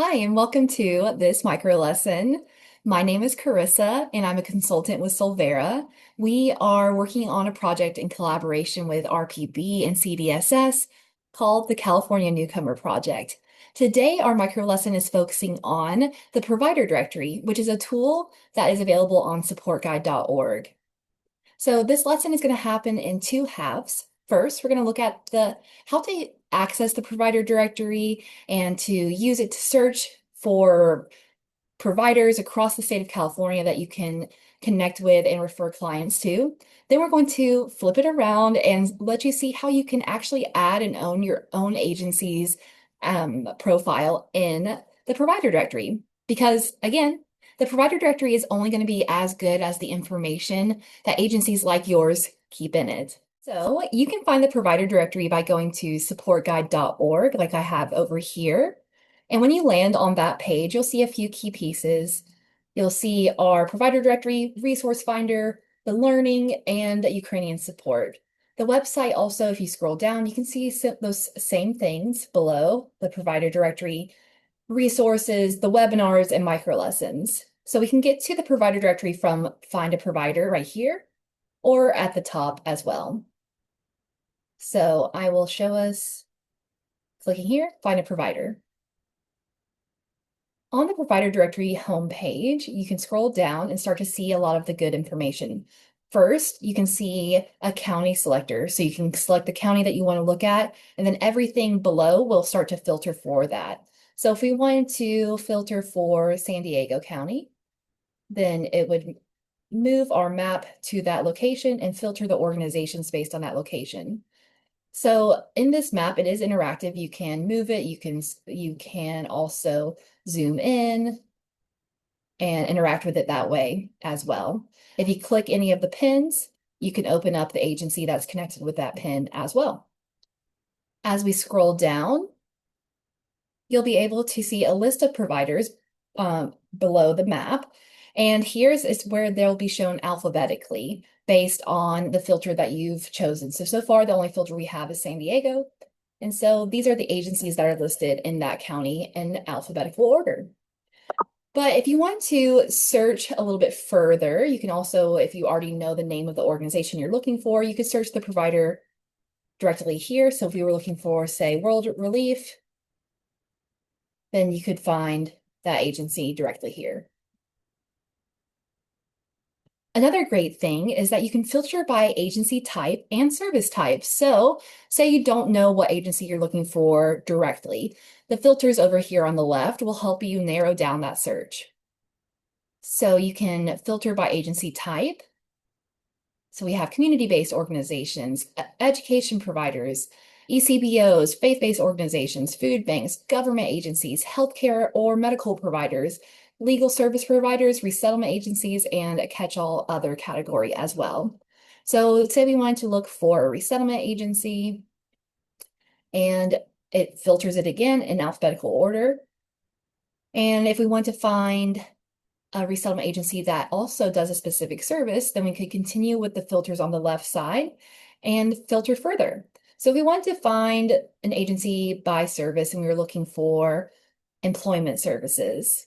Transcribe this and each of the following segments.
Hi, and welcome to this micro lesson. My name is Carissa, and I'm a consultant with Solvera. We are working on a project in collaboration with RPB and CDSS called the California Newcomer Project. Today, our micro lesson is focusing on the provider directory, which is a tool that is available on supportguide.org. So this lesson is going to happen in two halves. First, we're going to look at how to access the provider directory and to use it to search for providers across the state of California that you can connect with and refer clients to. Then we're going to flip it around and let you see how you can actually add and own your own agency's profile in the provider directory. Because again, the provider directory is only going to be as good as the information that agencies like yours keep in it. So you can find the provider directory by going to supportguide.org, like I have over here. And when you land on that page, you'll see a few key pieces. You'll see our provider directory, resource finder, the learning, and Ukrainian support. The website also, if you scroll down, you can see those same things below the provider directory, resources, the webinars, and micro lessons. So we can get to the provider directory from Find a Provider right here or at the top as well. So I will show us clicking here, Find a Provider. On the provider directory homepage, you can scroll down and start to see a lot of the good information. First, you can see a county selector. So you can select the county that you want to look at, and then everything below will start to filter for that. So if we wanted to filter for San Diego County, then it would move our map to that location and filter the organizations based on that location. So in this map, it is interactive. You can move it. You can also zoom in and interact with it that way as well. If you click any of the pins, you can open up the agency that's connected with that pin as well. As we scroll down, you'll be able to see a list of providers below the map. And here's is where they'll be shown alphabetically based on the filter that you've chosen. So far, the only filter we have is San Diego. And so these are the agencies that are listed in that county in alphabetical order. But if you want to search a little bit further, you can also, if you already know the name of the organization you're looking for, you could search the provider directly here. So if we were looking for, say, World Relief, then you could find that agency directly here. Another great thing is that you can filter by agency type and service type. So say you don't know what agency you're looking for directly. The filters over here on the left will help you narrow down that search. So you can filter by agency type. So we have community-based organizations, education providers, ECBOs, faith-based organizations, food banks, government agencies, healthcare or medical providers, legal service providers, resettlement agencies, and a catch-all other category as well. So say we wanted to look for a resettlement agency, and it filters it again in alphabetical order. And if we want to find a resettlement agency that also does a specific service, then we could continue with the filters on the left side and filter further. So if we want to find an agency by service and we were looking for employment services,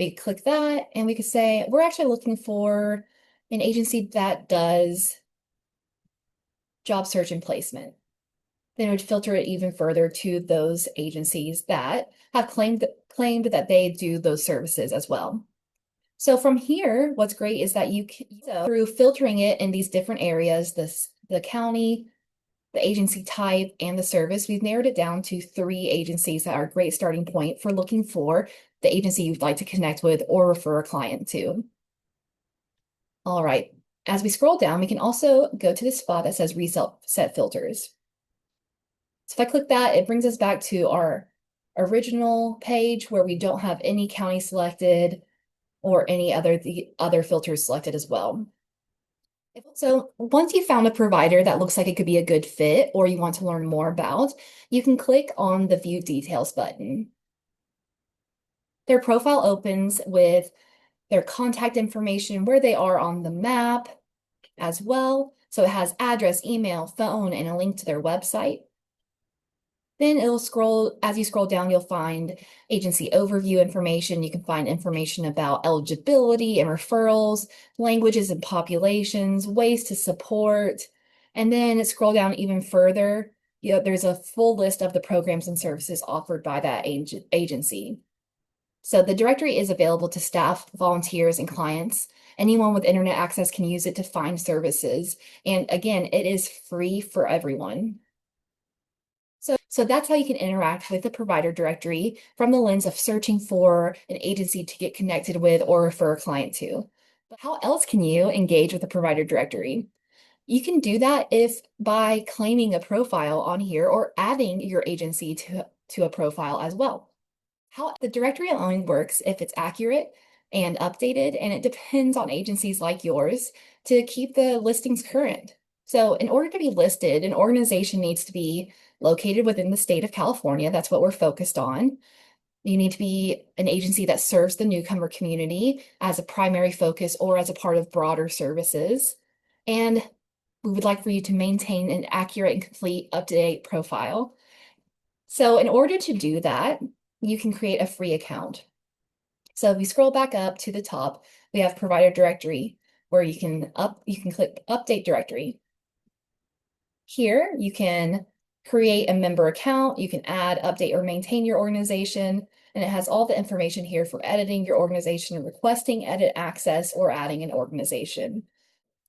we could click that and we could say, we're actually looking for an agency that does job search and placement. Then it would filter it even further to those agencies that have claimed that they do those services as well. So from here, what's great is that you can, through filtering it in these different areas, the county, the agency type, and the service, we've narrowed it down to 3 agencies that are a great starting point for looking for the agency you'd like to connect with or refer a client to. All right, as we scroll down, we can also go to the spot that says Reset Filters. So if I click that, it brings us back to our original page where we don't have any county selected or any other filters selected as well. So once you found a provider that looks like it could be a good fit or you want to learn more about, you can click on the View Details button. Their profile opens with their contact information, where they are on the map as well. So it has address, email, phone, and a link to their website. Then it'll scroll, as you scroll down, you'll find agency overview information. You can find information about eligibility and referrals, languages and populations, ways to support. And then scroll down even further. There's a full list of the programs and services offered by that agency. So the directory is available to staff, volunteers, and clients. Anyone with internet access can use it to find services. And again, it is free for everyone. So that's how you can interact with the provider directory from the lens of searching for an agency to get connected with or refer a client to. But how else can you engage with the provider directory? You can do that if by claiming a profile on here or adding your agency to a profile as well. How the directory only works if it's accurate and updated, and it depends on agencies like yours to keep the listings current. So in order to be listed, an organization needs to be located within the state of California. That's what we're focused on. You need to be an agency that serves the newcomer community as a primary focus or as a part of broader services. And we would like for you to maintain an accurate and complete up-to-date profile. So in order to do that, you can create a free account. So if you scroll back up to the top, we have provider directory where you can click update directory. Here you can create a member account, you can add, update, or maintain your organization, and it has all the information here for editing your organization, requesting edit access, or adding an organization.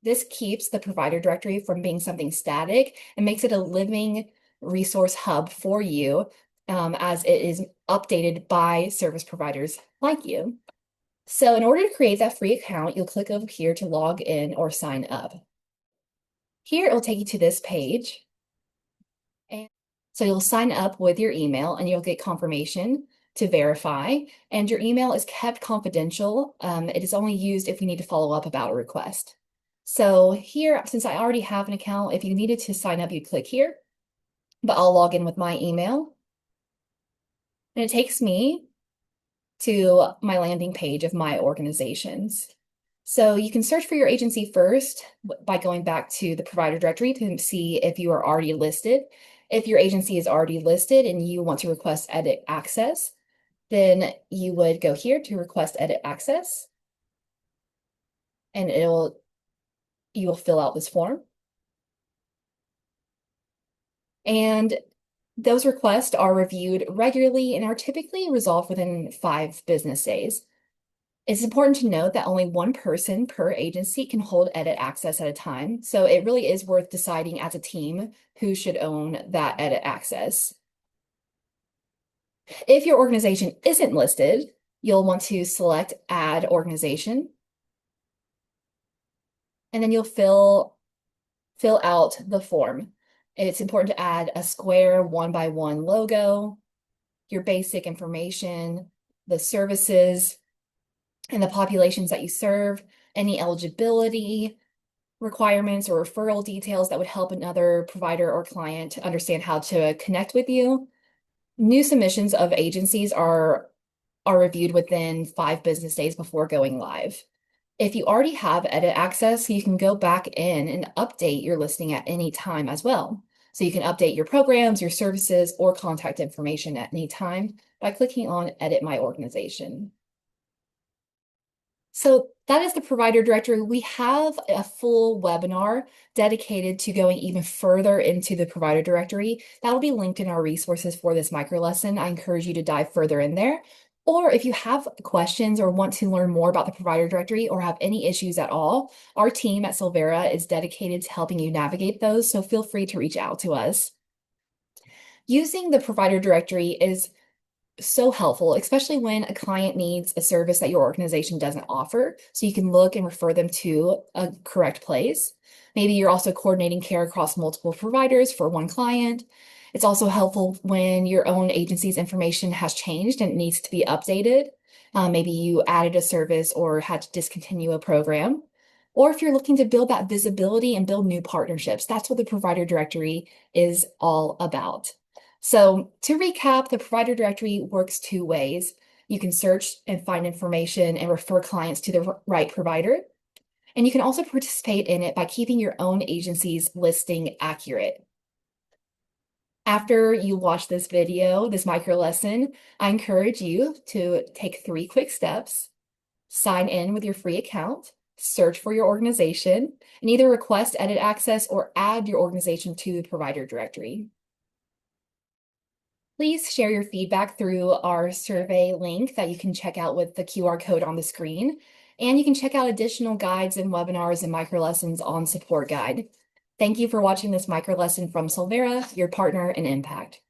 This keeps the provider directory from being something static and makes it a living resource hub for you as it is updated by service providers like you. So in order to create that free account, you'll click over here to log in or sign up. Here it will take you to this page. And so you'll sign up with your email and you'll get confirmation to verify, and your email is kept confidential. It is only used if we need to follow up about a request. So here, since I already have an account, if you needed to sign up, you click here, but I'll log in with my email. And it takes me to my landing page of my organizations. So you can search for your agency first by going back to the provider directory to see if you are already listed. If your agency is already listed and you want to request edit access, then you would go here to request edit access, and you will fill out this form. And those requests are reviewed regularly and are typically resolved within 5 business days. It's important to note that only one person per agency can hold edit access at a time, so it really is worth deciding as a team who should own that edit access. If your organization isn't listed, you'll want to select Add Organization, and then you'll fill out the form. It's important to add a square 1x1 logo, your basic information, the services, and the populations that you serve, any eligibility requirements or referral details that would help another provider or client understand how to connect with you. New submissions of agencies are reviewed within 5 business days before going live. If you already have edit access, you can go back in and update your listing at any time as well. So you can update your programs, your services, or contact information at any time by clicking on Edit My Organization. So that is the provider directory. We have a full webinar dedicated to going even further into the provider directory. That will be linked in our resources for this micro lesson. I encourage you to dive further in there. Or if you have questions or want to learn more about the provider directory or have any issues at all, our team at Silvera is dedicated to helping you navigate those, so feel free to reach out to us. Using the provider directory is so helpful, especially when a client needs a service that your organization doesn't offer, so you can look and refer them to a correct place. Maybe you're also coordinating care across multiple providers for one client. It's also helpful when your own agency's information has changed and it needs to be updated. Maybe you added a service or had to discontinue a program. Or if you're looking to build that visibility and build new partnerships, that's what the provider directory is all about. So to recap, the provider directory works 2 ways. You can search and find information and refer clients to the right provider. And you can also participate in it by keeping your own agency's listing accurate. After you watch this video, this micro lesson, I encourage you to take 3 quick steps: sign in with your free account, search for your organization, and either request edit access or add your organization to the provider directory. Please share your feedback through our survey link that you can check out with the QR code on the screen. And you can check out additional guides and webinars and micro lessons on Support Guide. Thank you for watching this micro lesson from Solvera, your partner in Impact.